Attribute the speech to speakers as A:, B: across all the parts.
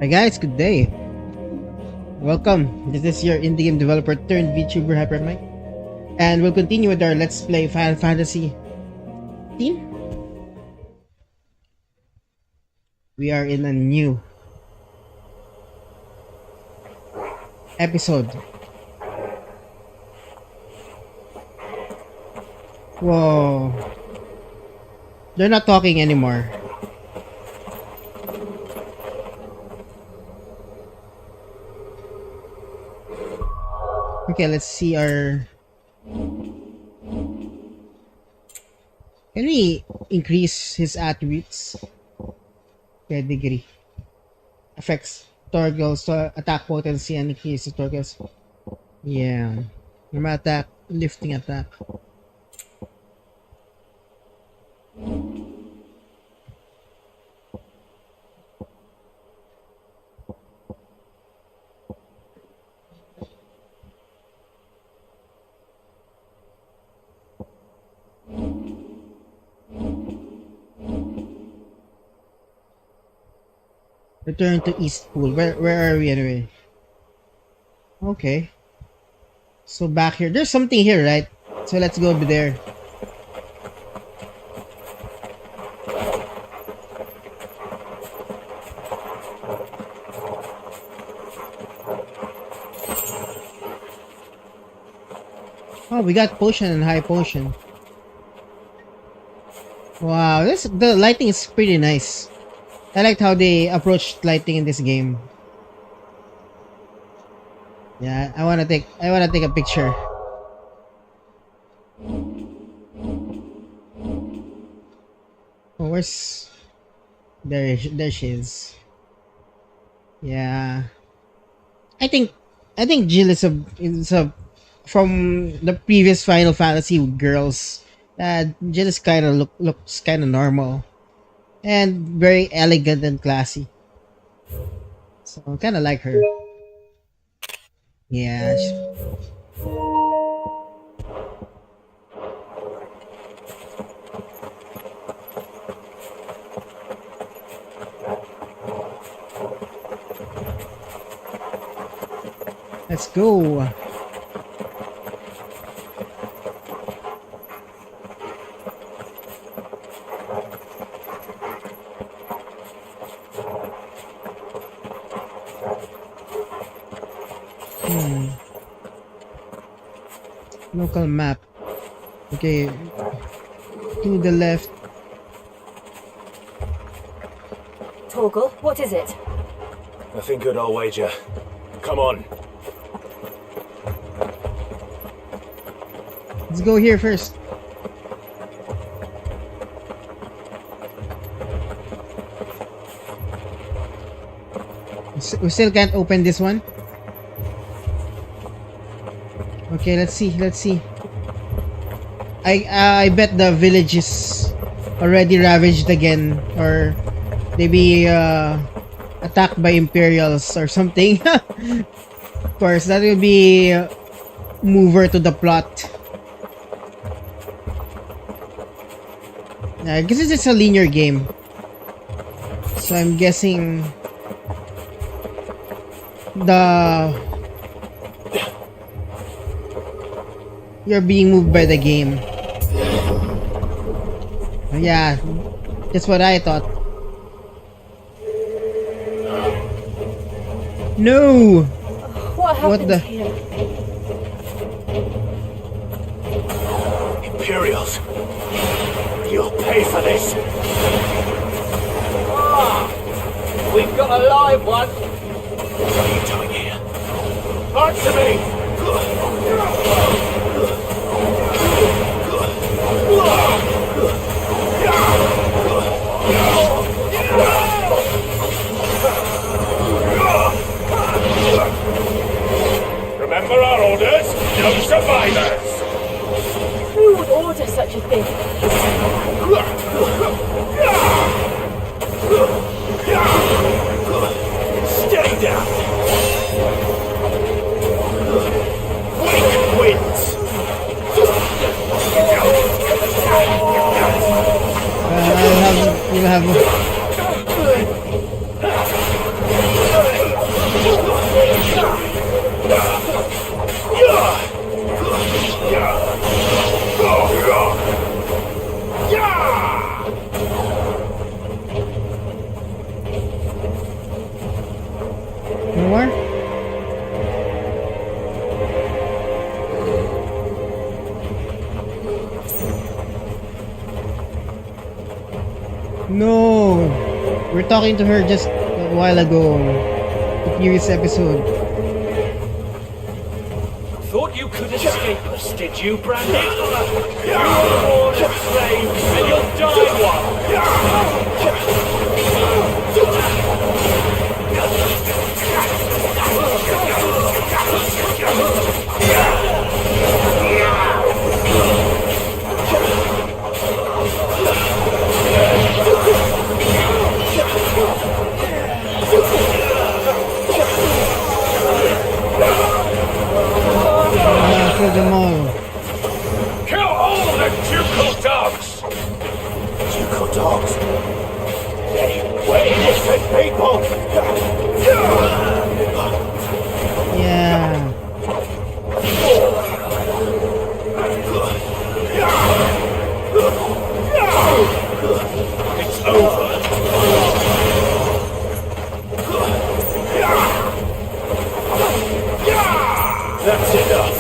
A: Hi guys, good day. Welcome. This is your indie game developer turned VTuber Hypermike. And we'll continue with our Let's Play Final Fantasy XVI. We are in a new episode. Whoa. They're not talking anymore. Okay, let's see our... Can we increase his attributes? Pedigree. Affects Torgil's attack potency and increases Torgil's... Yeah. Normal attack, lifting attack. Return to East Pool. Where are we anyway? Okay. So back here. There's something here, right? So let's go over there. Oh, we got potion and high potion. Wow, the lighting is pretty nice. I liked how they approached lighting in this game. Yeah, I wanna take a picture. Oh, where's there she is. Yeah. I think Jill is a from the previous Final Fantasy girls. Jill is looks kinda normal. And very elegant and classy. So I kinda like her. Yeah. Let's go. Local map. Okay. To the left.
B: Torgal, what is it?
C: Nothing good, I'll wager. Come on.
A: Let's go here first. We still can't open this one. Okay, let's see. I bet the village is already ravaged again, or maybe attacked by Imperials or something. Of course, that will be a mover to the plot. I guess it's a linear game, so I'm guessing you're being moved by the game. Yeah, that's what I thought. No!
B: What the? Here?
C: Imperials. You'll pay for this.
D: We've got a live one.
C: What are you doing here? Answer me! Remember our orders? No survivors!
B: Who would order such a thing?
C: Stay down! Weak wins!
A: You have We're talking to her just a while ago. The previous episode.
C: Thought you could escape us, did you, Brandy? You were born a slave, and you'll die one.
A: Kill them all.
C: Kill all the ducal dogs!
D: Ducal dogs. We're innocent people.
A: Yeah.
C: It's over. That's enough.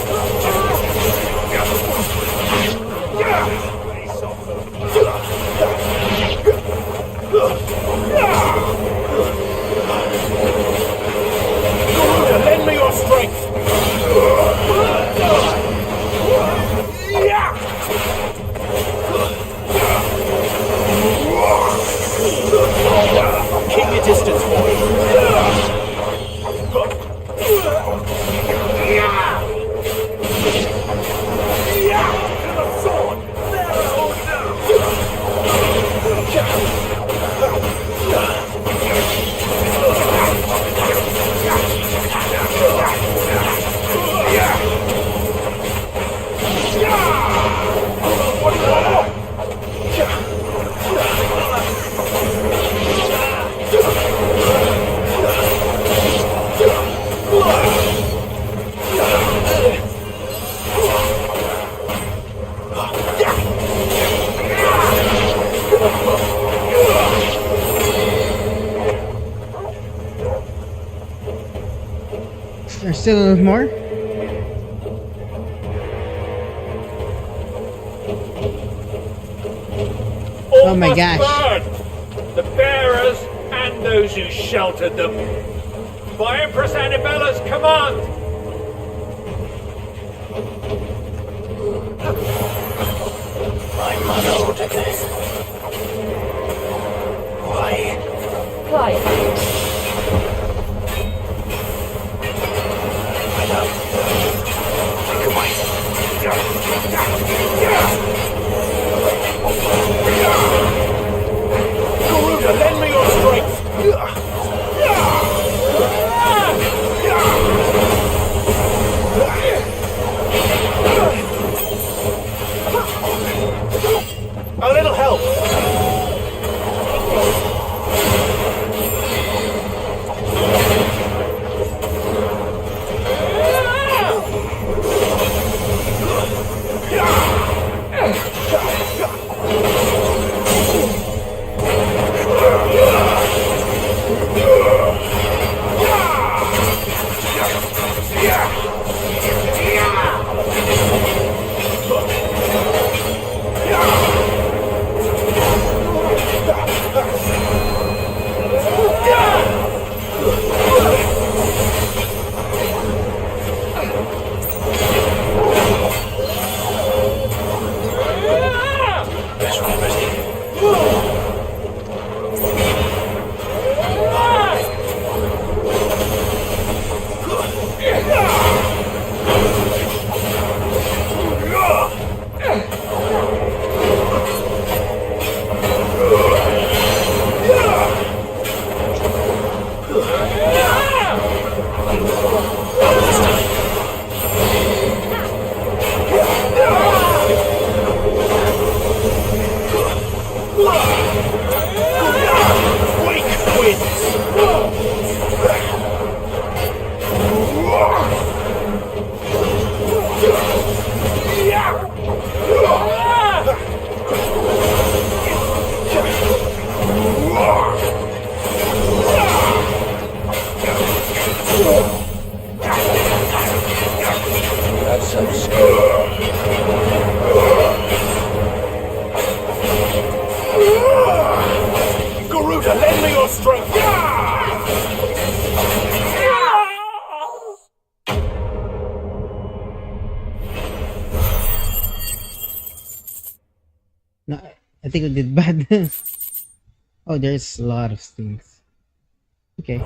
C: Lend me your strength. Keep your distance, boy.
A: There's still a little more. Oh my
C: Must
A: gosh.
C: burn. The bearers and those who sheltered them. By Empress Annabella's command.
D: My mother ordered this. Why?
B: Clive,
D: I know. Take away.
C: Garuda, lend me your strength. A little help. Lend me your strength.
A: No, I think we did bad. Oh, there's a lot of things. Okay.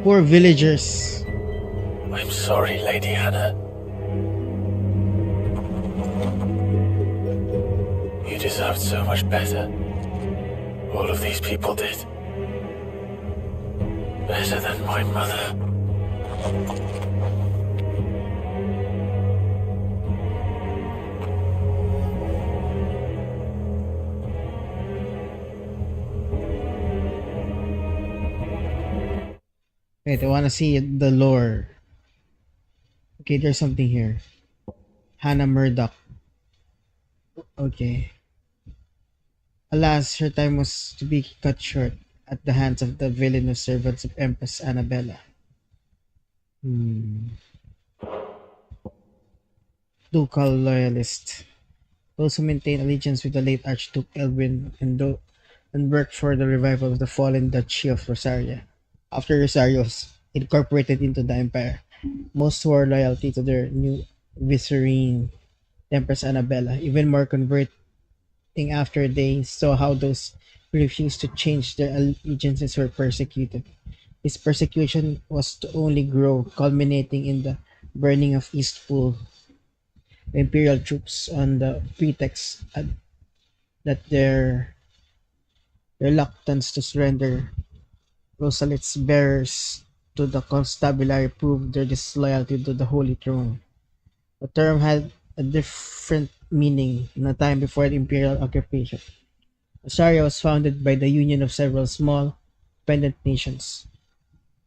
A: Poor villagers.
D: I'm sorry, Lady Hannah. You deserved so much better. All of these people did. Better than my mother.
A: Wait, I wanna see the lore. Okay, there's something here. Hannah Murdoch. Okay. Alas, her time was to be cut short at the hands of the villainous servants of Empress Annabella. Ducal loyalist. Those who maintain allegiance with the late Archduke Elwin and worked for the revival of the fallen Duchy of Rosaria. After Rosario was incorporated into the empire, most swore loyalty to their new vicereine, Empress Annabella, even more converting after they saw how those who refused to change their allegiances were persecuted. This persecution was to only grow, culminating in the burning of Eastpool by imperial troops on the pretext that their reluctance to surrender Rosalith's bearers to the constabulary proved their disloyalty to the Holy Throne. The term had a different meaning in a time before the imperial occupation. Rosaria was founded by the union of several small, independent nations,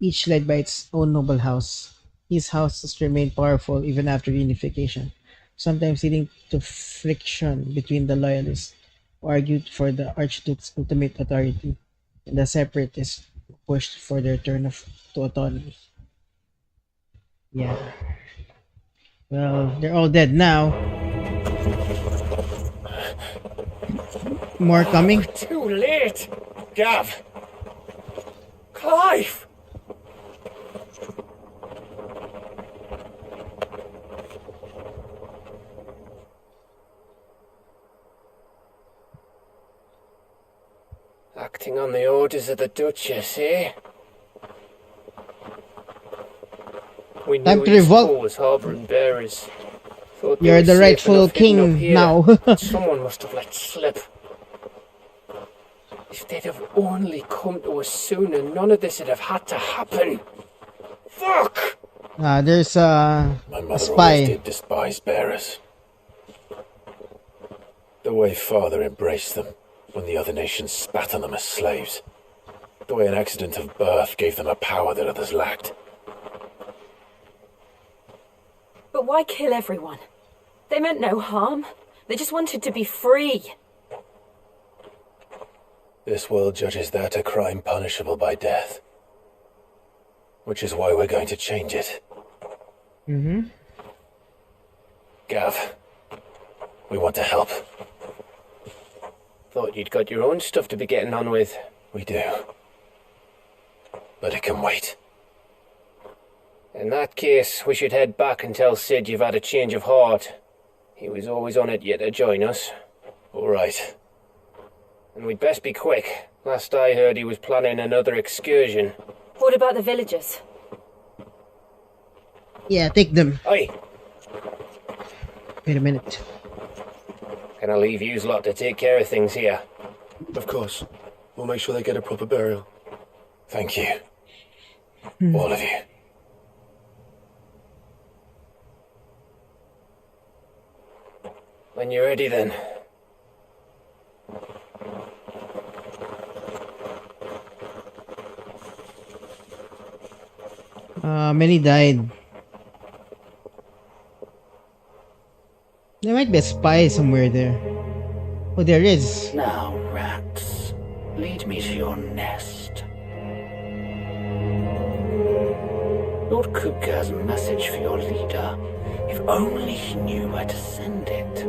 A: each led by its own noble house. These houses remained powerful even after unification, sometimes leading to friction between the loyalists who argued for the Archduke's ultimate authority and the separatists who pushed for the return to autonomy. Yeah. Well, they're all dead now. More coming?
C: Too late. Gav. Clive. Acting on the orders of the Duchess, eh? We knew
A: Time to
C: East
A: revolt.
C: Pool was harbouring bearers. Thought they
A: You're
C: were
A: the
C: safe
A: rightful
C: enough hidden up
A: king
C: here.
A: now.
C: Someone must have let slip. If they'd have only come to us sooner, none of this would have had to happen. Fuck!
A: There's
D: My
A: a
D: mother always
A: spy.
D: did despise bearers. The way father embraced them when the other nations spat on them as slaves. The way an accident of birth gave them a power that others lacked.
B: But why kill everyone? They meant no harm. They just wanted to be free.
D: This world judges that a crime punishable by death. Which is why we're going to change it. Gav, we want to help.
C: Thought you'd got your own stuff to be getting on with.
D: We do. But it can wait.
C: In that case, we should head back and tell Sid you've had a change of heart. He was always on it yet to join us.
D: All right.
C: And we'd best be quick. Last I heard he was planning another excursion.
B: What about the villagers?
A: Yeah, take them.
C: Aye,
A: Wait a minute.
C: can I leave yous lot to take care of things here?
E: Of course. We'll make sure they get a proper burial.
D: Thank you. All of you.
C: When you're ready then.
A: Many died. There might be a spy somewhere there. Oh, there is.
F: Now, rats, lead me to your nest.
C: Lord Kupka's message for your leader. If only he knew where to send it.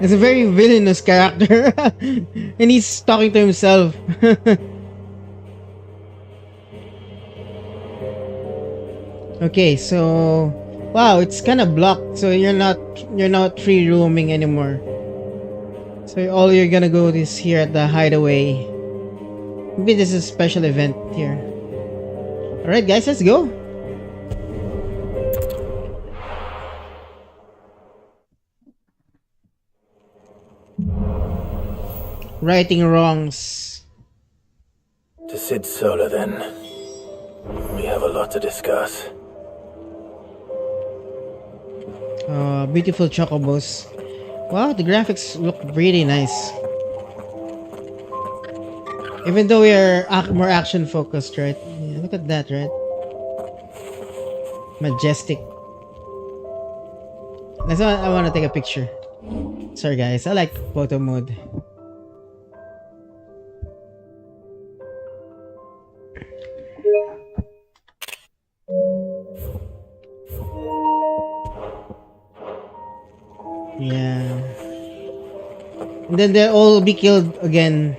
A: He's a very villainous character. And he's talking to himself. Okay, so wow, it's kind of blocked, so you're not free roaming anymore. So all you're gonna go is here at the hideaway. Maybe this is a special event here. Alright guys, let's go. Righting wrongs.
D: To Sid Solar, then. We have a lot to discuss.
A: Beautiful chocobos. Wow, the graphics look really nice. Even though we are more action focused, right? Yeah, look at that, right? Majestic. That's why I want to take a picture. Sorry guys, I like photo mode. Yeah. And then they'll all be killed again.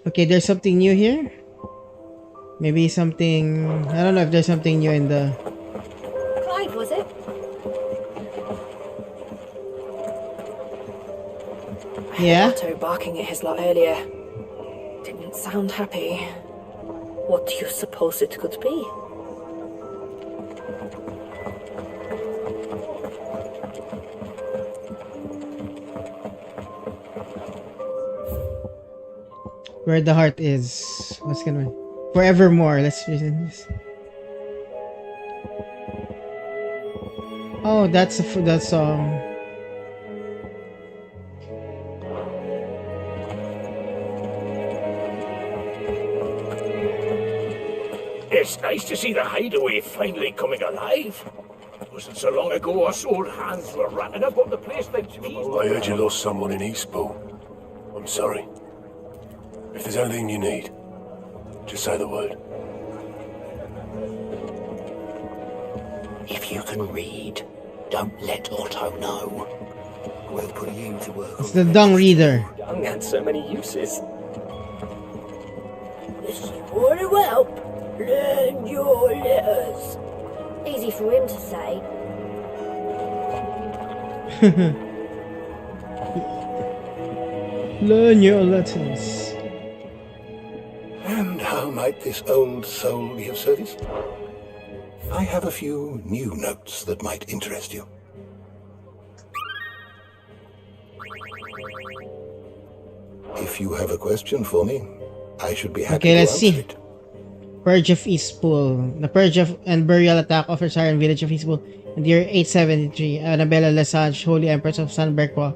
A: Okay, there's something new here. Maybe something... I don't know if there's something new in the...
B: Clive, was it?
A: Yeah?
B: Otto barking at his lot earlier. Didn't sound happy.
F: What do you suppose it could be?
A: Where the heart is. What's gonna... Forevermore. Let's reason this. Oh, that's that song.
C: It's nice to see the hideaway finally coming alive. It wasn't so long ago us old hands were running about the place like these.
E: I heard you lost someone in Eastpool. I'm sorry. If there's anything you need, just say the word.
F: If you can read, don't let Otto know.
E: We'll put you to work.
A: It's the dung reader.
F: Young had so many uses.
G: This is what to help. Learn your letters. Easy for him to say.
A: Learn your letters.
H: And how might this old soul be of service? I have a few new notes that might interest you. If you have a question for me, I should be happy
A: Okay,
H: to
A: let's
H: answer
A: see.
H: it.
A: Purge of Eastpool. The purge of and burial attack of the Syrian village of Eastpool in the year 873. Annabella Lesage, Holy Empress of Sanbreque,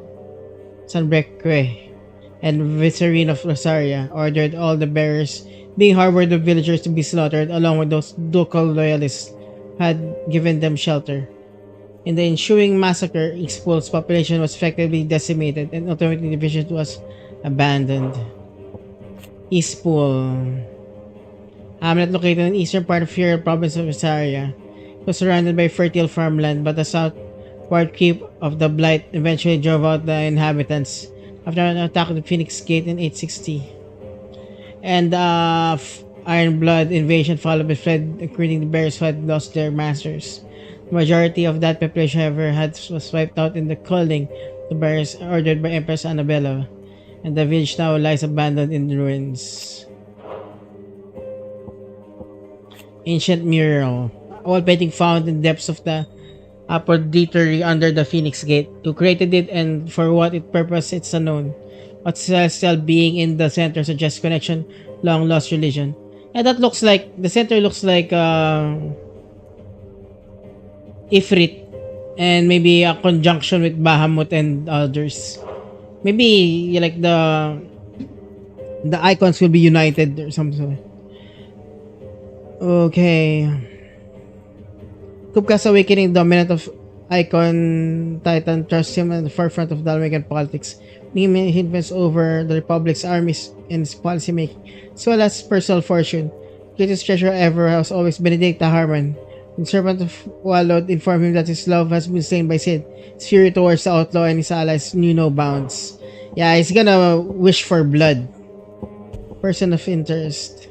A: and Vicereine of Rosaria, ordered all the bearers being harbored of villagers to be slaughtered, along with those ducal loyalists who had given them shelter. In the ensuing massacre, Eastpool's population was effectively decimated, and ultimately the village was abandoned. Eastpool. Hamlet located in the eastern part of the Imperial province of Rosaria. It was surrounded by fertile farmland, but the southward creep of the Blight eventually drove out the inhabitants after an attack on the Phoenix Gate in 860. And Iron Blood invasion followed by fled, including the bears who had lost their masters. The majority of that population, however, was wiped out in the culling the bears ordered by Empress Annabella, and the village now lies abandoned in ruins. Ancient mural. Wall painting found in the depths of the apothecary under the Phoenix Gate. Who created it and for what purpose it's unknown. What celestial being in the center suggests connection, long lost religion. And that looks like, the center looks like Ifrit. And maybe a conjunction with Bahamut and others. Maybe like the icons will be united or something. Okay. Kupka's awakening dominant of icon Titan trusts him at the forefront of Dalmatian politics, making him influence over the Republic's armies and its policy making, as well as personal fortune. Greatest treasure ever has always Benedict Harman. When Servant of Wallow informed him that his love has been slain by Sid, his fury towards the outlaw and his allies knew no bounds. Yeah, he's gonna wish for blood. Person of interest.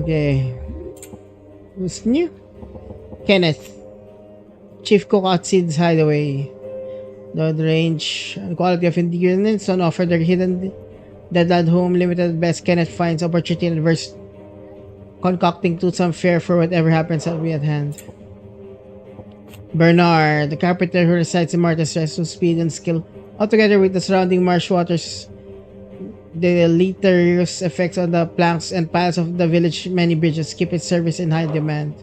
A: Okay. Who's new? Kenneth. Chief Cook at Sid's Hideaway. The range and quality of ingredients on offer their hidden deadland home limited at best. Kenneth finds opportunity in adverse concocting toothsome fare for whatever happens at be at hand. Bernard, the carpenter who resides in Marta's Rest, whose speed and skill, altogether with the surrounding marsh waters, the deleterious effects on the planks and piles of the village many bridges keep its service in high demand.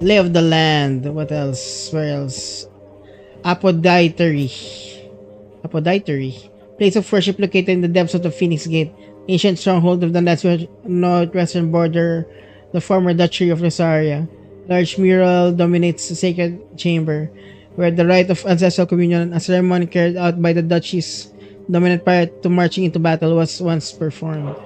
A: Lay of the land. What else? Where else? Apodytery. Place of worship located in the depths of the Phoenix Gate. Ancient stronghold of the northwestern border, the former Duchy of Rosaria. Large mural dominates the sacred chamber, where the rite of ancestral communion, a ceremony carried out by the Duchy's dominant prior to marching into battle, was once performed.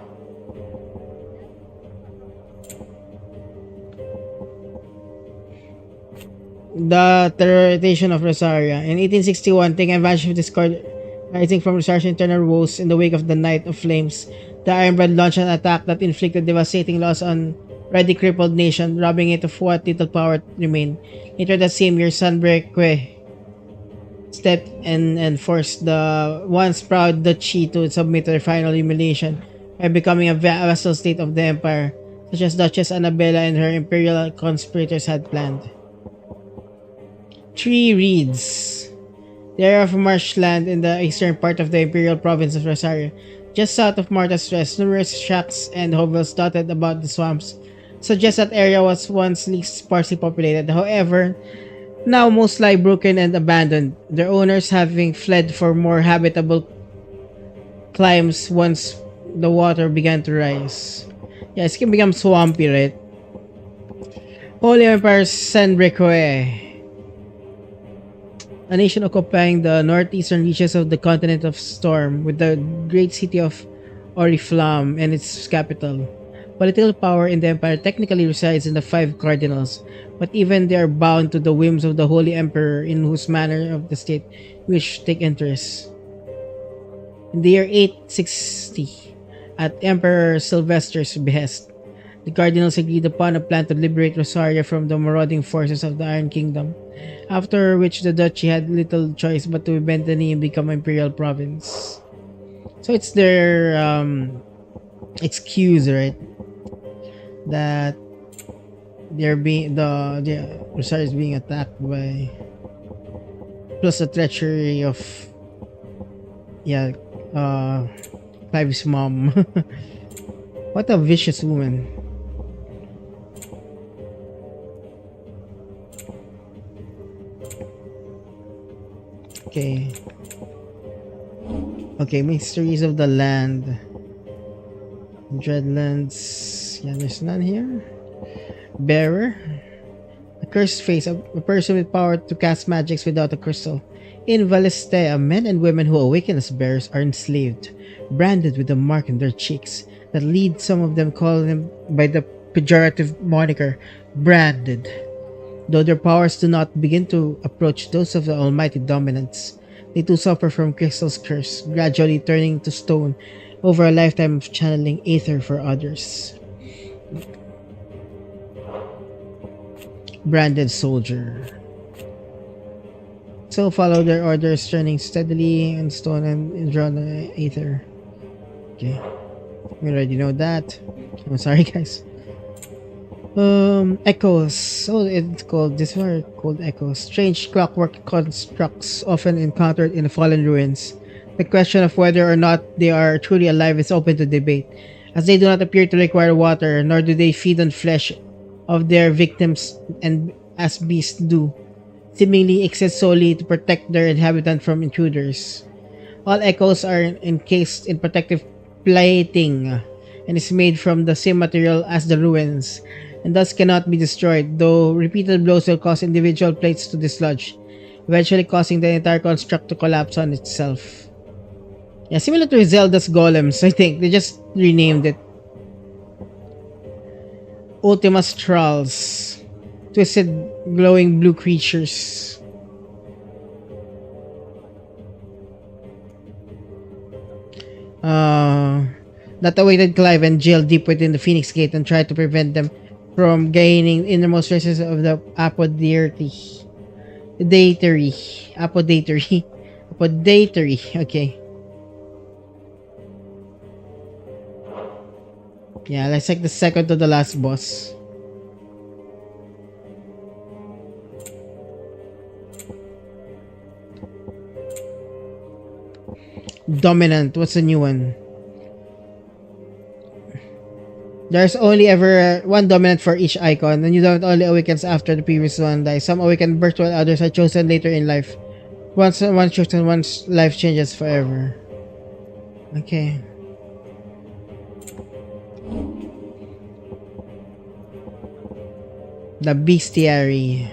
A: The terrorization of Rosaria. In 1861, taking advantage of discord rising from Rosaria's internal woes in the wake of the Night of Flames, the Ironblood launched an attack that inflicted devastating loss on already crippled nation, robbing it of what little power remained. Later that same year, Sanbreque stepped in and forced the once proud duchy to submit to their final humiliation by becoming a vassal state of the empire, such as Duchess Annabella and her imperial conspirators had planned. Tree Reeds. The area of marshland in the eastern part of the imperial province of Rosario, just south of Marta's Rest, numerous shacks and hovels dotted about the swamps suggest that area was once least sparsely populated. However, now most lie broken and abandoned, their owners having fled for more habitable climes once the water began to rise. Yeah, it's gonna become swampy, right? Holy Empire Sanbreque. A nation occupying the northeastern reaches of the continent of Storm, with the great city of Oriflamme and its capital. Political power in the empire technically resides in the five cardinals, but even they are bound to the whims of the Holy Emperor, in whose manner of the state wish to take interest. In the year 860, at Emperor Sylvester's behest, the cardinals agreed upon a plan to liberate Rosaria from the marauding forces of the Iron Kingdom, after which the duchy had little choice but to bend the knee and become an imperial province. So it's their excuse, right? That the Rosaria is being attacked by, plus the treachery of Clive's mom. What a vicious woman. Okay, mysteries of the land. Dreadlands. Yeah, there's none here. Bearer. A cursed face, a person with power to cast magics without a crystal. In Valestea, men and women who awaken as bearers are enslaved, branded with a mark in their cheeks that lead some of them call them by the pejorative moniker branded. Though their powers do not begin to approach those of the almighty dominants, they too suffer from Crystal's curse, gradually turning to stone over a lifetime of channeling aether for others. Branded soldier. So follow their orders, turning steadily in stone and drawn the aether. Okay. We already know that. I'm sorry, guys. Echoes. Oh, it's called, these are called echoes. Strange clockwork constructs often encountered in the fallen ruins. The question of whether or not they are truly alive is open to debate, as they do not appear to require water, nor do they feed on flesh of their victims and as beasts do, seemingly exist solely to protect their inhabitant from intruders. All echoes are encased in protective plating and is made from the same material as the ruins, and thus cannot be destroyed, though repeated blows will cause individual plates to dislodge, eventually causing the entire construct to collapse on itself. Yeah, similar to Zelda's golems, I think. They just renamed it. Ultima Strals. Twisted, glowing blue creatures. That awaited Clive and Jill deep within the Phoenix Gate and tried to prevent them from gaining innermost recesses of the Apodatory. Apodatory. Apodatory. Okay. Yeah, let's like the second to the last boss. Dominant. What's the new one? There's only ever one dominant for each icon. The new dominant only awakens after the previous one dies. Some awaken birth while others are chosen later in life. Once chosen, one's life changes forever. Okay. The Bestiary.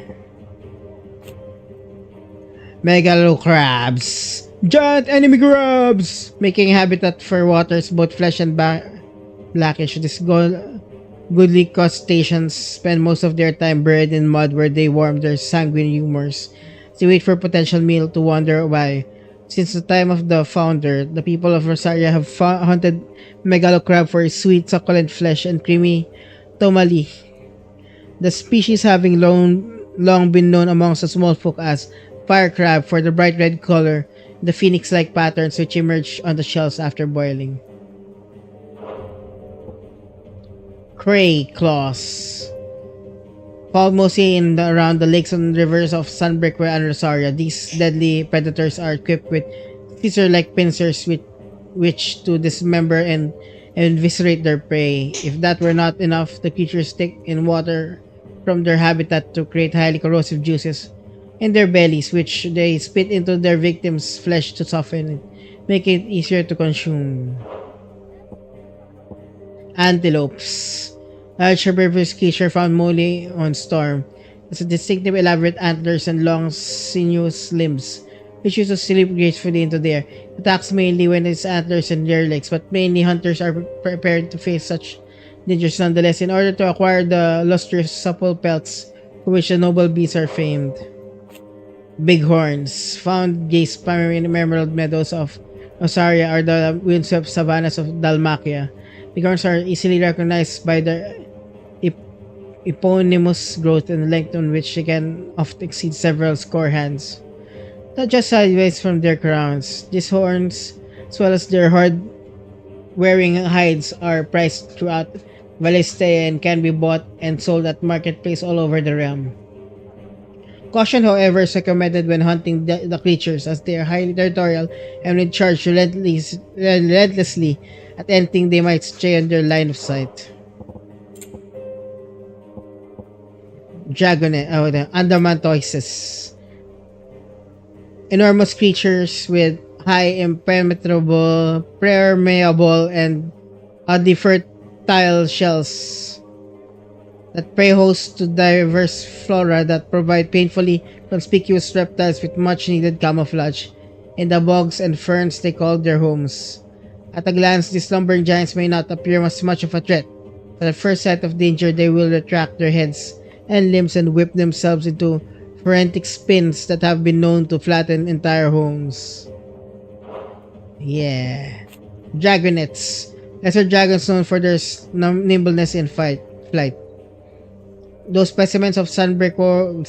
A: Megalo crabs. Giant enemy crabs! Making habitat for waters, both flesh and blackish. These goodly crustaceans spend most of their time buried in mud where they warm their sanguine humors. They wait for potential meal to wander by. Since the time of the founder, the people of Rosaria have hunted megalo crab for its sweet, succulent flesh and creamy tomali. The species having long been known amongst the small folk as fire crab for the bright red color, the phoenix-like patterns which emerge on the shells after boiling. Cray claws. Found mostly around the lakes and rivers of Sunbreakway and Rosaria, these deadly predators are equipped with scissor-like pincers which to dismember and eviscerate their prey. If that were not enough, the creatures stick in water from their habitat to create highly corrosive juices in their bellies, which they spit into their victims' flesh to soften it, making it easier to consume. Antelopes. Large herbivorous creature found mostly on Storm. It's a distinctive elaborate antlers and long sinuous limbs, which used to slip gracefully into the air. It attacks mainly when its antlers and rear legs, but many hunters are prepared to face such dangers nonetheless in order to acquire the lustrous supple pelts for which the noble beasts are famed. Bighorns. Found gaze primarily in the emerald meadows of Rosaria or the windswept savannas of Dalmacia. Bighorns are easily recognized by their eponymous growth and length on which they can often exceed several score hands. Not just sideways from their crowns, these horns, as well as their hard-wearing hides, are prized throughout Valestea and can be bought and sold at marketplace all over the realm. Caution, however, is recommended when hunting the creatures, as they are highly territorial and will charge relentlessly at anything they might stray on their line of sight. Dragonet, the Andamantoises. Enormous creatures with high impenetrable, permeable, and oddly fertile shells that prey host to diverse flora that provide painfully conspicuous reptiles with much needed camouflage in the bogs and ferns they call their homes. At a glance, these lumbering giants may not appear as much of a threat, but at first sight of danger they will retract their heads and limbs and whip themselves into frantic spins that have been known to flatten entire homes. Yeah. Dragonets. Lesser dragons known for their nimbleness in flight. Those specimens of Sunbreakway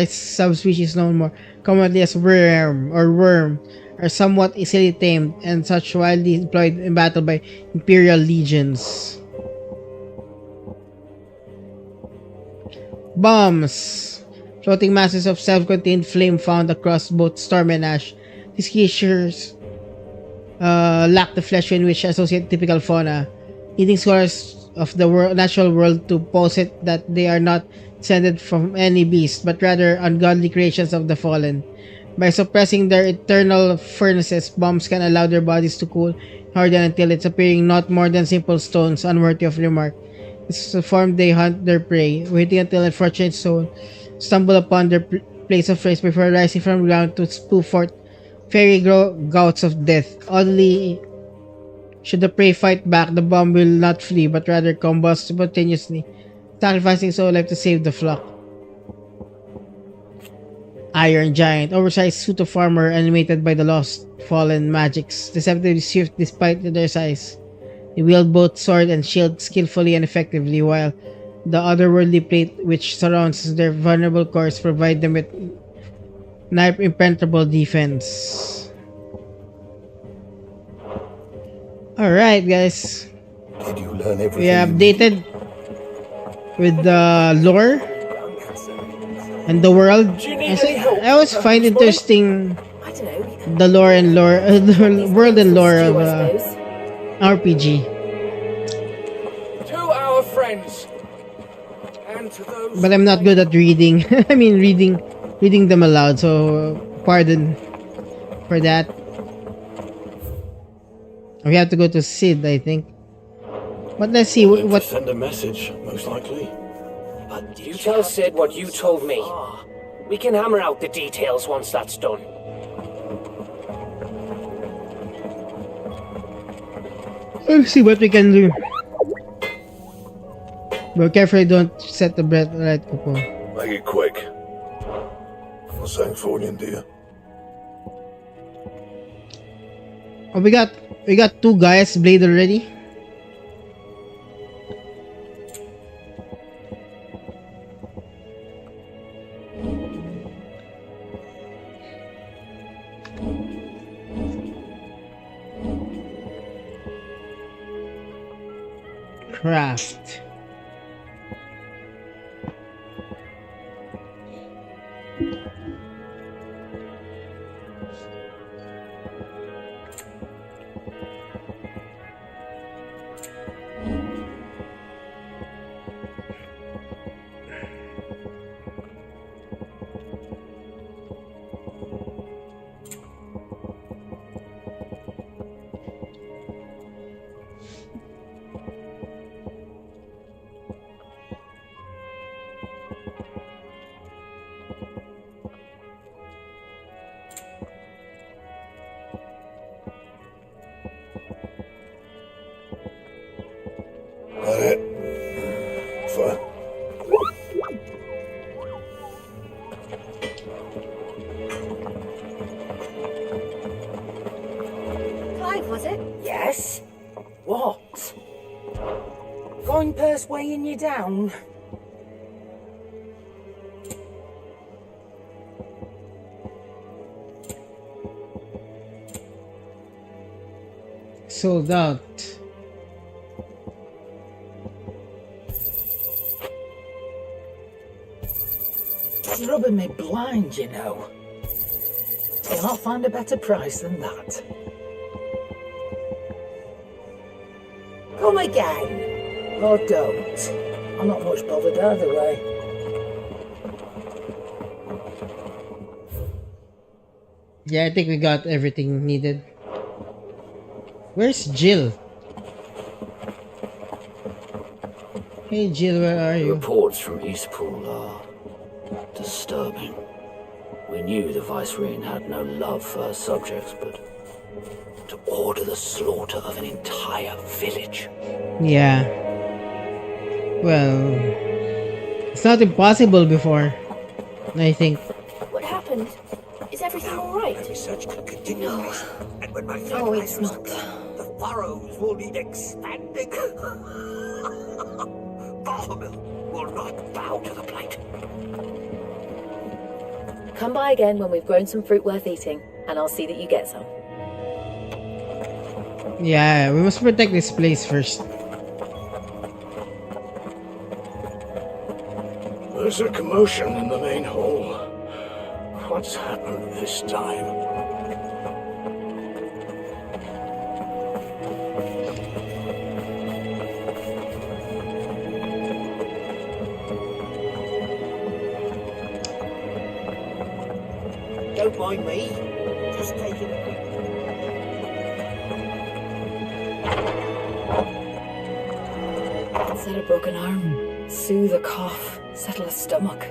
A: subspecies known more commonly as worm, are somewhat easily tamed and such widely employed in battle by imperial legions. Bombs. Floating masses of self-contained flame found across both Storm and Ash. These creatures lack the flesh in which associate typical fauna. Leading scholars of the natural world to posit that they are not descended from any beast, but rather ungodly creations of the fallen. By suppressing their eternal furnaces, bombs can allow their bodies to cool harden until it's appearing not more than simple stones, unworthy of remark. This is the form they hunt their prey, waiting until unfortunate soul stumble upon their place of rest before rising from the ground to spew forth fairy gouts of death. Oddly, should the prey fight back, the bomb will not flee, but rather combust spontaneously, sacrificing soul life to save the flock. Iron Giant, oversized suit of armor animated by the lost fallen magics, deceptively swift despite their size. They wield both sword and shield skillfully and effectively, while the otherworldly plate which surrounds their vulnerable cores provide them with nigh impenetrable defense. Alright guys,
H: Did you learn everything?
A: we updated with the lore and the world.
C: Do you need any help?
A: I always find interesting
B: I don't know.
A: the lore and the world and lore of
B: I suppose.
A: RPG.
C: To our friends. And to those.
A: But I'm not good at reading. I mean reading them aloud, so pardon for that. We have to go to Sid, I think. But let's see what.
E: Send a message, most likely.
F: But
I: You tell Sid what you told me. We can hammer out the details once that's done.
A: Let's see what we can do. But carefully, don't set the breath right, Kupo.
E: Make it quick. What's saying Fornian, dear?
A: Oh, we got two guys blade already. Craft.
E: That it? Fine.
G: Clive, was it?
F: Yes? What? Going purse weighing you down?
A: Sold out.
F: It's rubbing me blind, you know. You'll not find a better price than that. Come again. Or don't. I'm not much bothered either way.
A: Yeah, I think we got everything needed. Where's Jill? Hey Jill, where are you?
F: Reports from Eastpool are disturbing. We knew the Vicereine had no love for her subjects, but to order the slaughter of an entire village.
A: Yeah. Well, it's not impossible before, I think.
B: What happened? Is everything alright?
F: Research can continue. And when my
B: Oh, it's not.
F: the furrows will need expanding. Bartholomew will not bow to the plate.
J: Come by again when we've grown some fruit worth eating, and I'll see that you get some.
A: Yeah, we must protect this place first.
E: There's a commotion in the main hall. What's happened this time?
F: don't mind me. Just taking a quick...
J: Set a broken arm, soothe a cough, settle a stomach.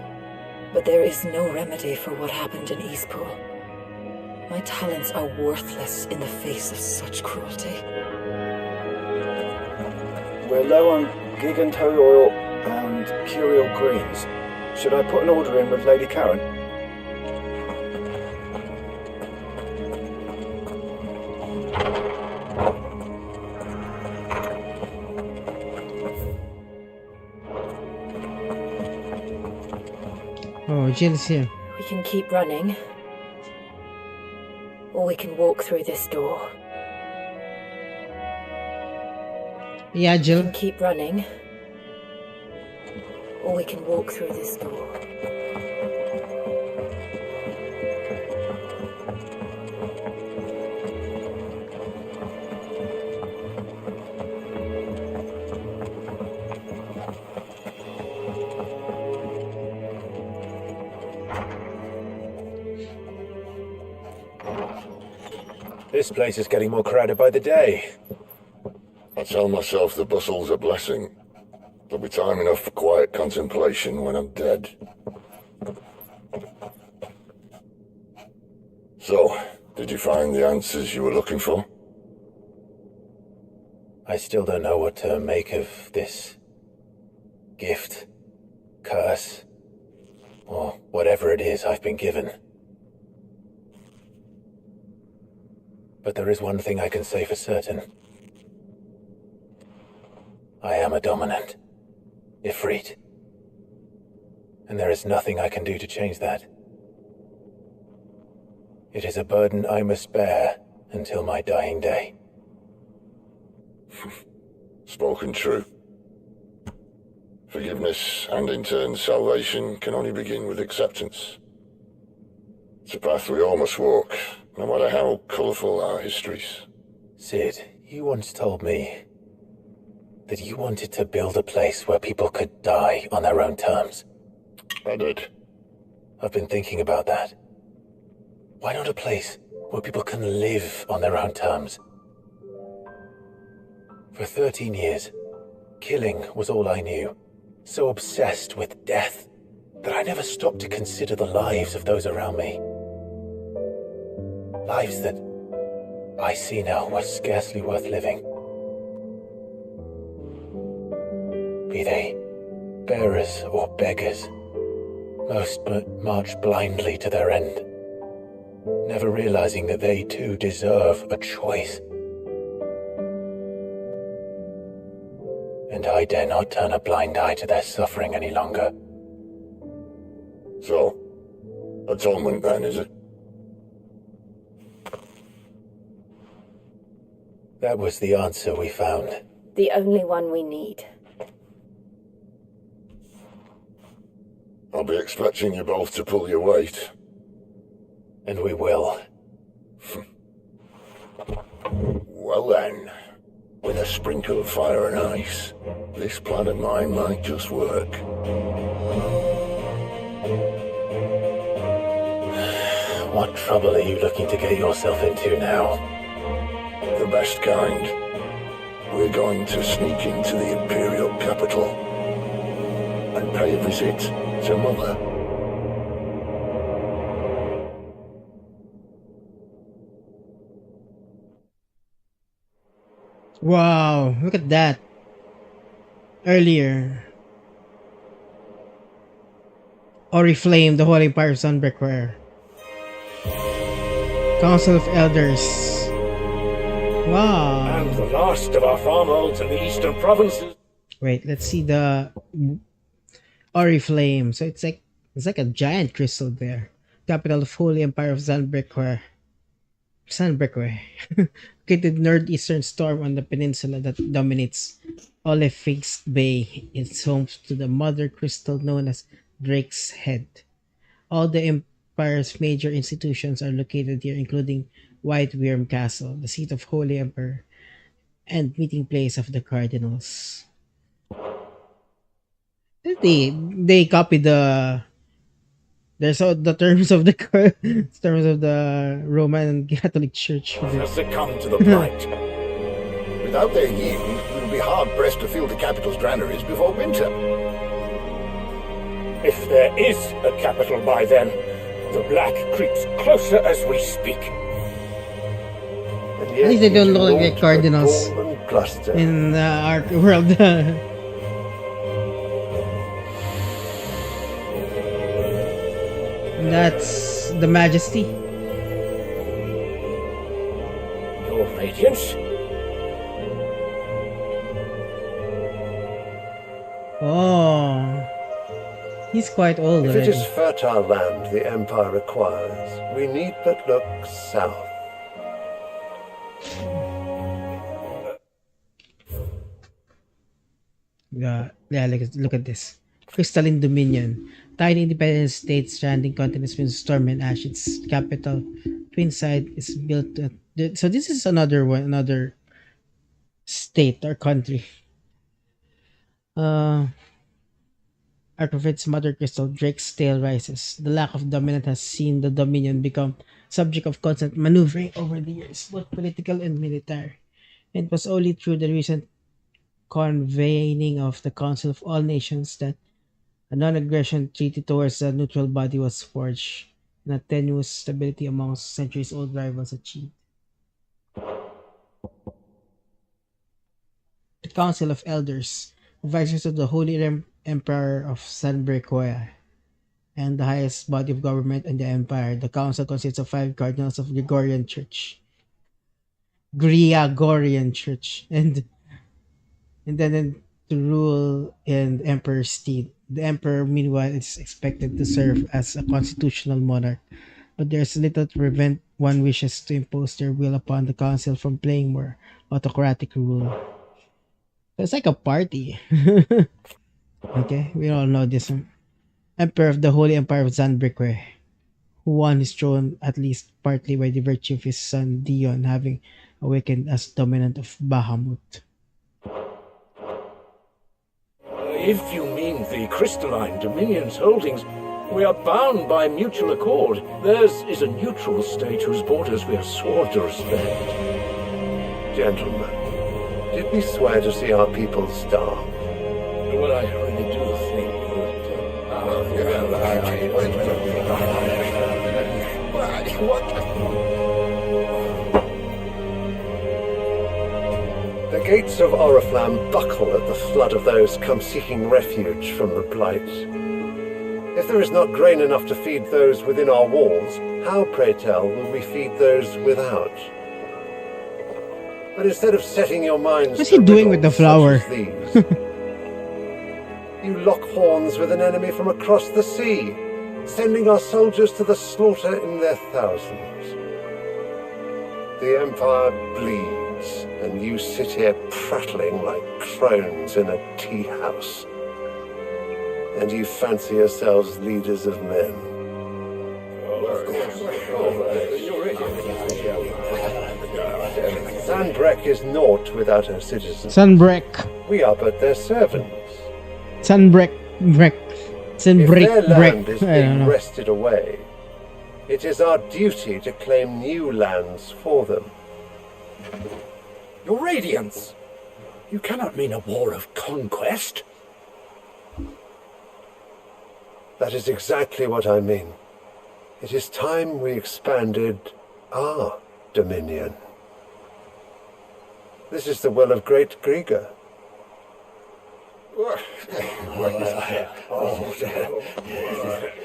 J: But there is no remedy for what happened in Eastpool. My talents are worthless in the face of such cruelty.
F: We're low on gig and toad oil and curial greens. Should I put an order in with Lady Karen?
A: Oh, Jill is here.
J: We can keep running, or we can walk through this door.
A: Yeah,
J: We
A: Jill.
J: can keep running, or we can walk through this door.
D: This place is getting more crowded by the day.
E: I tell myself the bustle's a blessing. There'll be time enough for quiet contemplation when I'm dead. So, did you find the answers you were looking for?
D: I still don't know what to make of this gift, curse, or whatever it is I've been given. But there is one thing I can say for certain. I am a dominant, Ifrit. And there is nothing I can do to change that. It is a burden I must bear until my dying day.
E: Spoken true. Forgiveness and in turn salvation can only begin with acceptance. It's a path we all must walk, no matter how colourful our histories.
D: Sid, you once told me that you wanted to build a place where people could die on their own terms.
E: I did.
D: I've been thinking about that. Why not a place where people can live on their own terms? For 13 years, killing was all I knew. So obsessed with death that I never stopped to consider the lives of those around me. Lives that I see now were scarcely worth living. Be they bearers or beggars, most march blindly to their end, never realizing that they too deserve a choice. And I dare not turn a blind eye to their suffering any longer.
E: So, atonement then, is it?
D: That was the answer we found.
J: The only one we need.
E: I'll be expecting you both to pull your weight.
D: And we will.
E: Well then, with a sprinkle of fire and ice, this plan of mine might just work.
D: What trouble are you looking to get yourself into now?
E: The best kind. We're going to sneak into the Imperial capital and pay a visit to Mother.
A: Wow, look at that. Earlier, Oriflame, the Holy Empire of Sunbreakware. Council of Elders. Wow.
C: And the last of our farmholds in the eastern provinces.
A: Wait, let's see the Oriflame. So it's like a giant crystal there. Capital of Holy Empire of Sunbreakware. Sunbreakware. Located northeastern storm on the peninsula that dominates Olive-Faced Bay. It's home to the mother crystal known as Drake's Head. All the Empire's major institutions are located here, including White Worm Castle, the seat of Holy Emperor, and meeting place of the Cardinals. They copied There's all the terms of the terms of the Roman Catholic Church.
E: Has succumbed to the blight. Without their yield, we'll be hard-pressed to fill the capital's granaries before winter.
C: If there is a capital by then, the black creeps closer as we speak.
E: And
A: At
E: yet
A: least they
E: we
A: don't
E: do
A: look like
E: naught but
A: cardinals
E: gall and bluster.
A: in our world. That's the Majesty.
C: Your Radiance?
A: Oh, he's quite old
E: If it
A: already.
E: is fertile land the Empire requires, we need but look south.
A: Yeah, look at this. Crystalline Dominion. Tiny independent state stranding continents between storm and ash. Its capital, Twin Side, is built at... So this is another one, another state or country. Out of its mother crystal, Drake's tail rises. The lack of dominant has seen the Dominion become subject of constant maneuvering over the years, both political and military. And it was only through the recent convening of the Council of All Nations that a non-aggression treaty towards a neutral body was forged, and a tenuous stability amongst centuries-old rivals achieved. The Council of Elders, advisors of the Holy Emperor of San Brecoya, and the highest body of government in the empire. The council consists of 5 cardinals of Gregorian Church, and then to rule in emperor's stead. The emperor, meanwhile, is expected to serve as a constitutional monarch, but there's little to prevent one wishes to impose their will upon the council from playing more autocratic rule. So it's like a party. Okay, we all know this one. Emperor of the Holy Empire of Zanbrique, who won his throne at least partly by the virtue of his son Dion having awakened as dominant of Bahamut.
C: If you mean the crystalline Dominion's holdings, we are bound by mutual accord. Theirs is a neutral state whose borders we are sworn to respect.
E: Gentlemen, did we swear to see our people starve?
C: Well, I really do think
E: The gates of Oriflamme buckle at the flood of those come seeking refuge from the blight. If there is not grain enough to feed those within our walls, how, pray tell, will we feed those without? But instead of setting your minds
A: What's
E: to
A: he doing with the
E: riddles
A: flower?
E: such as these, you lock horns with an enemy from across the sea, sending our soldiers to the slaughter in their thousands. The Empire bleeds, and you sit here prattling like crones in a tea house. And you fancy yourselves leaders of men. Sandbrek is naught without her citizens.
A: Sunbreak.
E: We are but their servants.
A: Sunbreak.
E: If their land is
A: I don't
E: being
A: know.
E: wrested away, it is our duty to claim new lands for them.
C: Your Radiance! You cannot mean a war of conquest.
E: That is exactly what I mean. It is time we expanded our dominion. This is the will of great Grieger.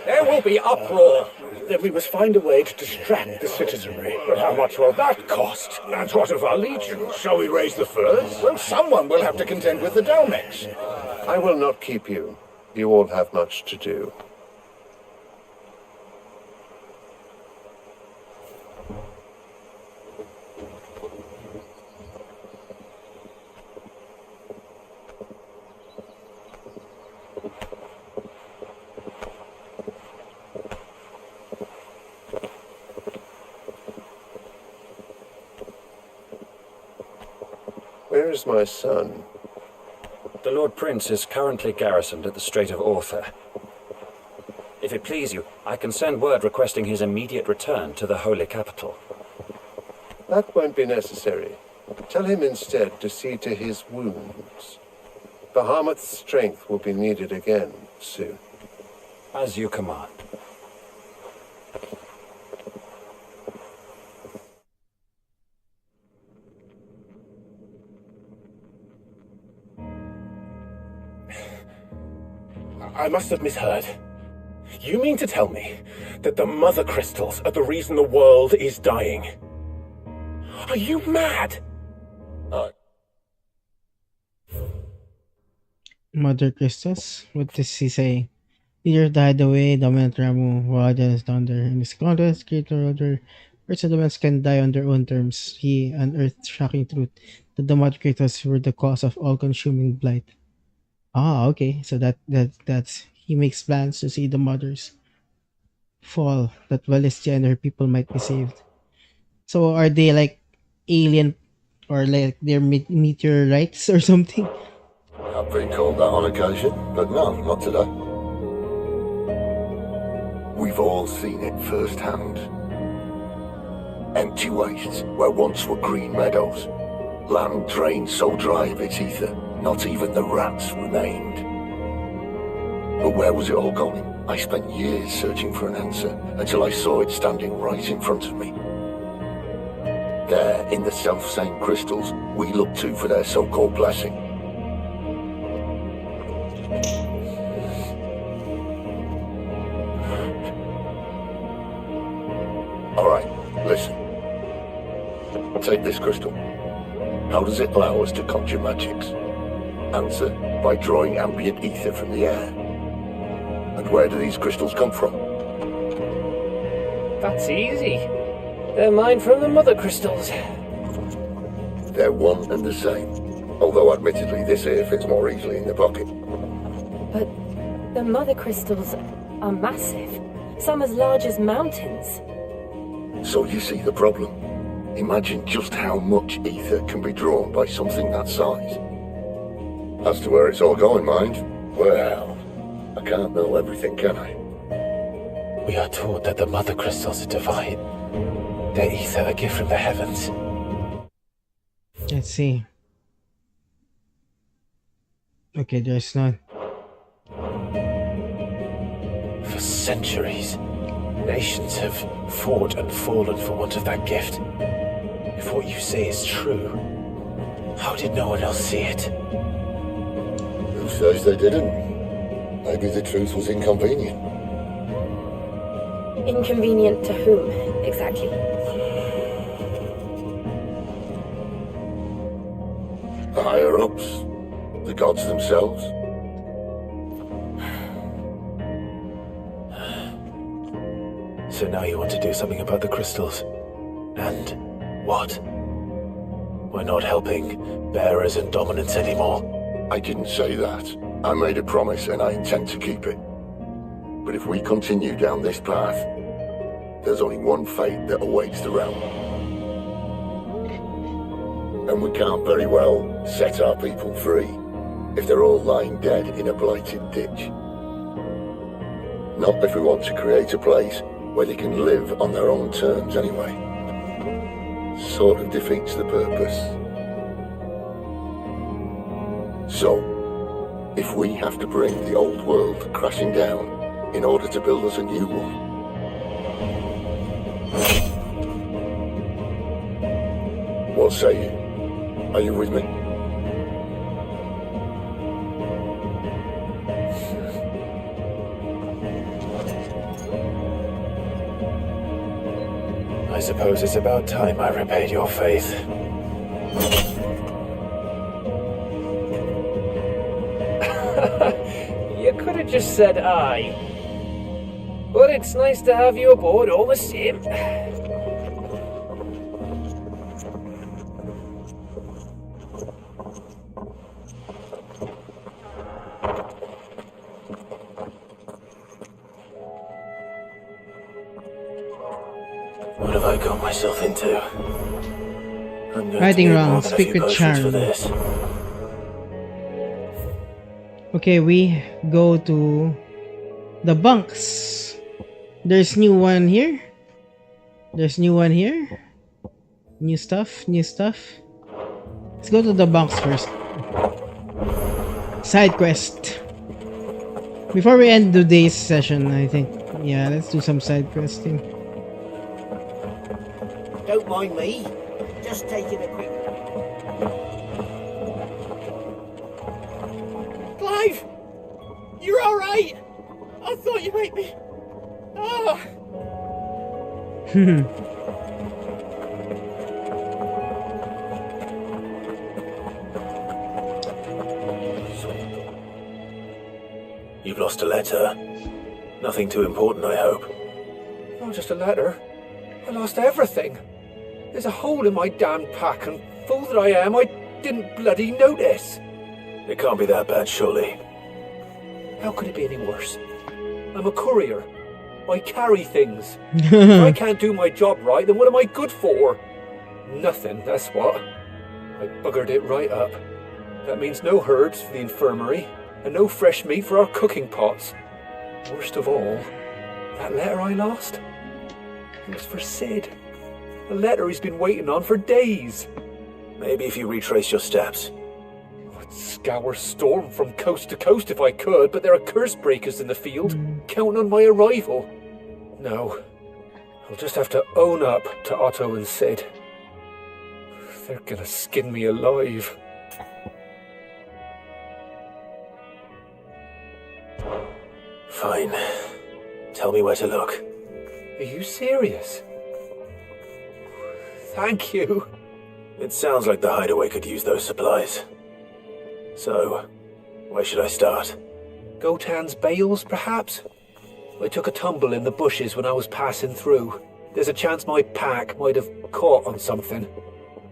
C: There will be uproar. Then we must find a way to distract the citizenry. But how much will that cost? And what of our legions? Shall we raise the furs? Well, someone will have to contend with the Dalmex.
E: I will not keep you. You all have much to do. Where is my son?
K: The Lord Prince is currently garrisoned at the Strait of Orther. If
F: it please you, I can send word requesting his immediate return to the Holy Capital.
E: That won't be necessary. Tell him instead to see to his wounds. Bahamut's strength will be needed again soon.
F: As you command.
C: I must have misheard. You mean to tell me that the mother crystals are the reason the world is dying? Are you mad?
A: Mother crystals? What does he say? Peter died away, dominant Ramu, Wajan is down there. In this contest, creator other settlements can die on their own terms. He unearthed shocking truth that the mother crystals were the cause of all consuming blight. Ah, okay. So that's he makes plans to see the mothers fall, that Valistia and her people might be saved. So are they like alien, or like they're meteorites or something?
H: I've been called that on occasion, but no, not today. We've all seen it firsthand. Empty wastes where once were green meadows. Land drained so dry of its ether, not even the rats remained. But where was it all going? I spent years searching for an answer until I saw it standing right in front of me. There, in the self-same crystals we look to for their so-called blessing. All right, listen. Take this crystal. How does it allow us to conjure magics? Answer, by drawing ambient ether from the air. And where do these crystals come from?
I: That's easy. They're mined from the mother crystals.
H: They're one and the same. Although admittedly this here fits more easily in the pocket.
B: But the mother crystals are massive. Some as large as mountains.
H: So you see the problem. Imagine just how much ether can be drawn by something that size. As to where it's all going, mind, well, I can't know everything, can I?
D: We are taught that the mother crystals are divine. Their ether a gift from the heavens.
A: Let's see. Okay, there's none.
D: For centuries, nations have fought and fallen for want of that gift. If what you say is true, how did no one else see it?
H: Who says they didn't? Maybe the truth was inconvenient.
B: Inconvenient to whom, exactly?
H: The higher-ups, the gods themselves.
D: So now you want to do something about the crystals. And what? We're not helping bearers and dominants anymore.
H: I didn't say that. I made a promise and I intend to keep it. But if we continue down this path, there's only one fate that awaits the realm. And we can't very well set our people free if they're all lying dead in a blighted ditch. Not if we want to create a place where they can live on their own terms anyway. Sort of defeats the purpose. So, if we have to bring the old world crashing down in order to build us a new one, what say you? Are you with me?
D: I suppose it's about time I repaid your faith.
I: You could have just said aye. But it's nice to have you aboard all the same.
D: What have I got myself into? I'm going
A: Righting
D: to need
A: wrong,
D: more than a
A: speak
D: few
A: with
D: potions for
A: charm.
D: this.
A: Okay, we go to The bunks. There's new one here. There's new one here. New stuff, new stuff. Let's go to the bunks first. Side quest. Before we end today's session, I think. Yeah, let's do some side questing.
K: Don't mind me. Just taking a quick... Clive! You're alright! I thought you might be... Ah!
D: You've lost a letter. Nothing too important, I hope.
C: Not just a letter. I lost everything. There's a hole in my damn pack, and fool that I am, I didn't bloody notice.
D: It can't be that bad, surely.
C: How could it be any worse? I'm a courier. I carry things. If I can't do my job right, then what am I good for? Nothing, that's what. I buggered it right up. That means no herbs for the infirmary, and no fresh meat for our cooking pots. Worst of all, that letter I lost, it was for Sid. A letter he's been waiting on for days.
D: Maybe if you retrace your steps.
C: I'd scour Storm from coast to coast if I could, but there are curse breakers in the field, counting on my arrival. No, I'll just have to own up to Otto and Sid. They're gonna skin me alive.
D: Fine. Tell me where to look.
C: Are you serious? Thank you.
D: It sounds like the hideaway could use those supplies. So, where should I start?
C: Gotan's bales, perhaps? I took a tumble in the bushes when I was passing through. There's a chance my pack might have caught on something.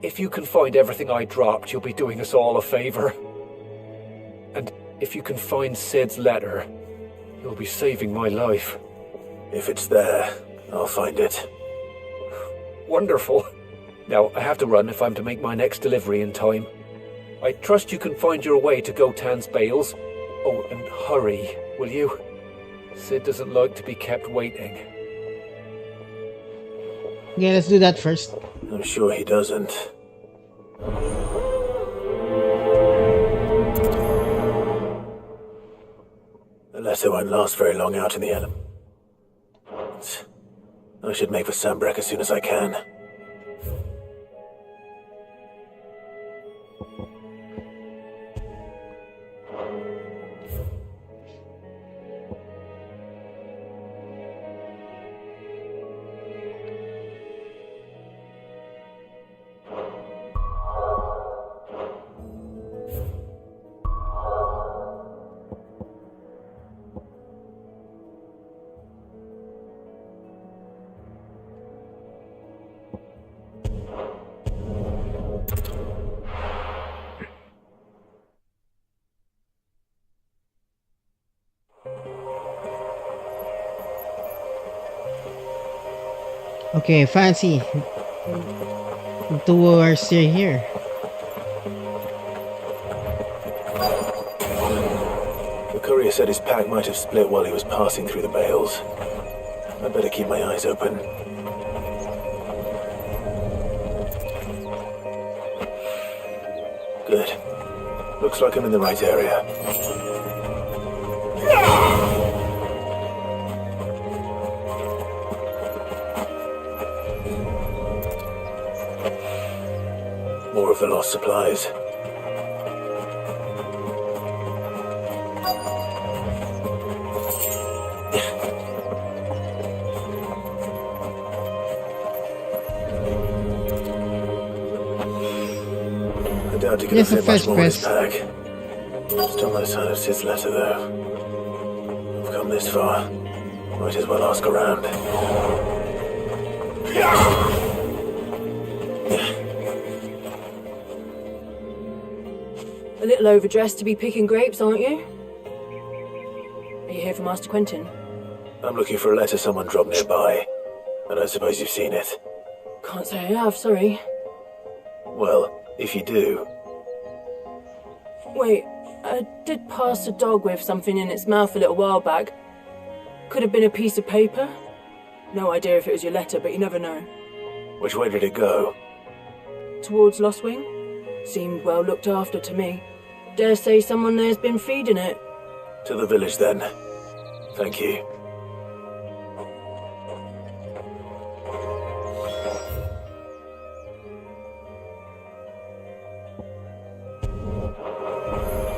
C: If you can find everything I dropped, you'll be doing us all a favor. And if you can find Sid's letter, you'll be saving my life.
D: If it's there, I'll find it.
C: Wonderful. Now, I have to run if I'm to make my next delivery in time. I trust you can find your way to Gotan's bales. Oh, and hurry, will you? Sid doesn't like to be kept waiting.
A: Yeah, let's do that first.
D: I'm sure he doesn't. The letter won't last very long out in the elements. I should make for Sambrek as soon as I can.
A: Okay, fancy. The two are still here.
D: The courier said his pack might have split while he was passing through the bales. I'd better keep my eyes open. Good. Looks like I'm in the right area. More of the lost supplies. I doubt he could have fit much more in his pack. Still no sign of Sid's letter, though. I've come this far. Might as well ask around.
B: A little overdressed to be picking grapes, aren't you? Are you here for Master Quentin?
D: I'm looking for a letter someone dropped nearby. I don't suppose you've seen it.
B: Can't say I have, sorry.
D: Well, if you do...
B: Wait, I did pass a dog with something in its mouth a little while back.
J: Could have been a piece of paper. No idea if it was your letter, but you never know.
D: Which way did it go?
J: Towards Lost Wing? Seemed well looked after to me. Dare say someone there's been feeding it.
D: To the village then. Thank you.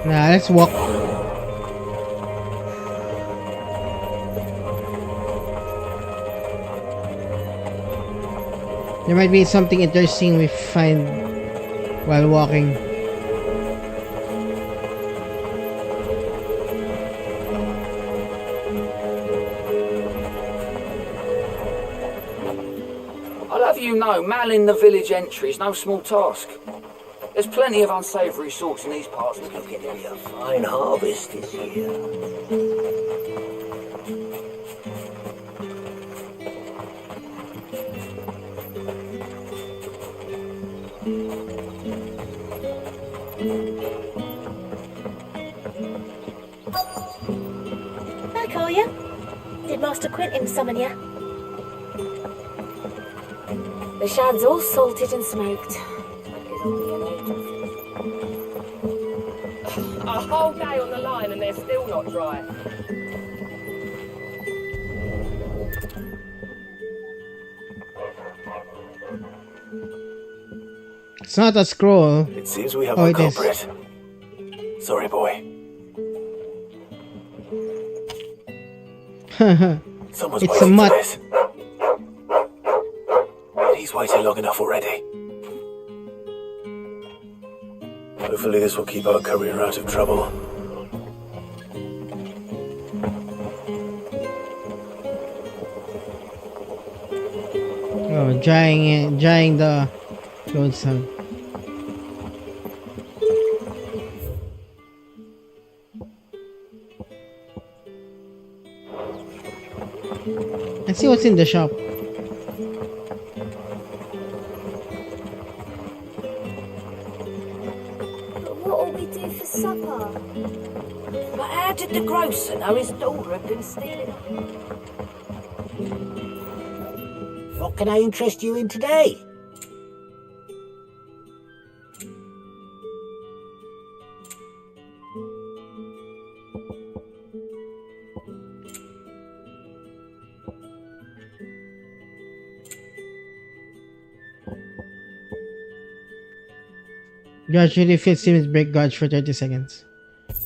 A: Nah, let's walk. There might be something interesting we find while walking.
F: I'll have you know, manning the village entry is no small task. There's plenty of unsavoury sorts in these parts. Look at it.
H: A fine harvest this year.
G: Back, are you? Did Master Quentin summon you? The shad's all salted and smoked.
I: A whole day on the line and they're still not dry.
A: It's not a scroll.
D: It seems we have
A: Oh,
D: a
A: it is.
D: culprit. Sorry, boy. Someone's
A: It's a
D: waiting
A: mutt.
D: for this. And he's waited long enough already. Hopefully this will keep our courier out of trouble.
A: Oh, drying the clothes out. Let's see what's in the shop.
G: What'll we do for supper?
F: But how did the grocer know his daughter had been stealing?
L: What can I interest you in today?
A: Gradually fill Steven's break gauge for 30 seconds.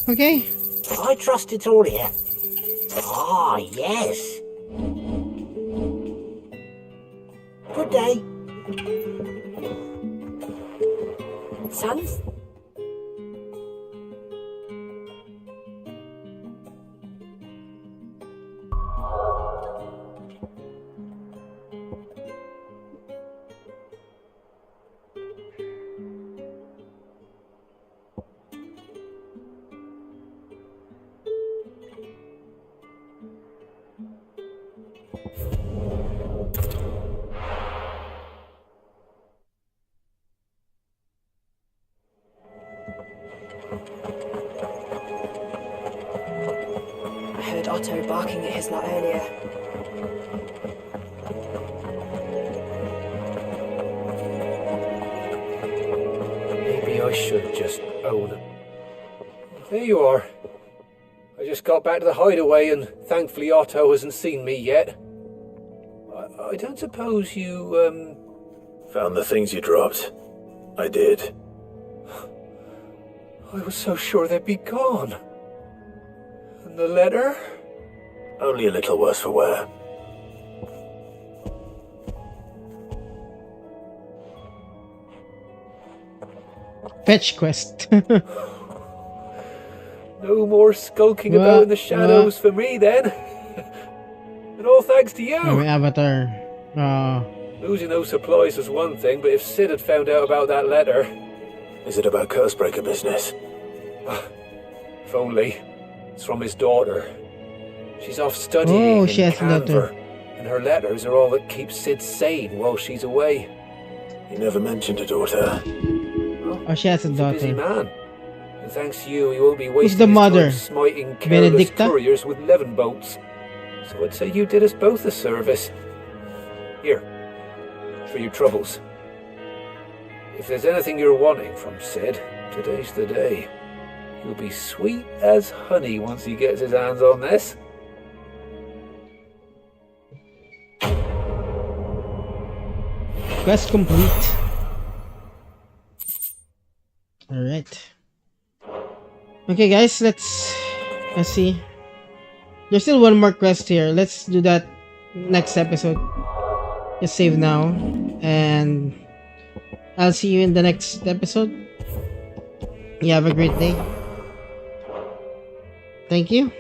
A: Okay.
L: I trust it's all here. Ah, yes. Good day.
J: Sons? I heard Otto barking at his lot earlier.
C: Maybe I should just own it. There you are. I just got back to the hideaway and thankfully Otto hasn't seen me yet. I don't suppose you,
D: Found the things you dropped. I did.
C: I was so sure they'd be gone. And the letter?
D: Only a little worse for wear.
A: Fetch quest.
C: No more skulking about in the shadows for me then. And all thanks to you.
A: My avatar.
C: Losing those supplies was one thing, but if Sid had found out about that letter...
D: Is it about Cursebreaker business?
C: If only. It's from his daughter. She's off studying
A: she
C: in
A: has a daughter.
C: Canver, and her letters are all that keeps Sid sane while she's away.
D: You never mentioned a daughter.
A: Oh, she has a
C: He's a busy
A: daughter.
C: man. And thanks to you, he won't be
A: Who's
C: wasting
A: the
C: his
A: mother?
C: time smiting careless
A: Benedicta?
C: couriers with levin bolts. So I'd say you did us both a service. Here, for your troubles. If there's anything you're wanting from Sid, today's the day. He'll be sweet as honey once he gets his hands on this.
A: Quest complete. Alright. Okay guys, let's see. There's still one more quest here. Let's do that next episode. Just save now. And I'll see you in the next episode. You have a great day. Thank you.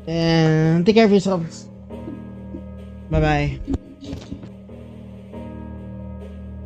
A: And take care of yourselves. Bye bye.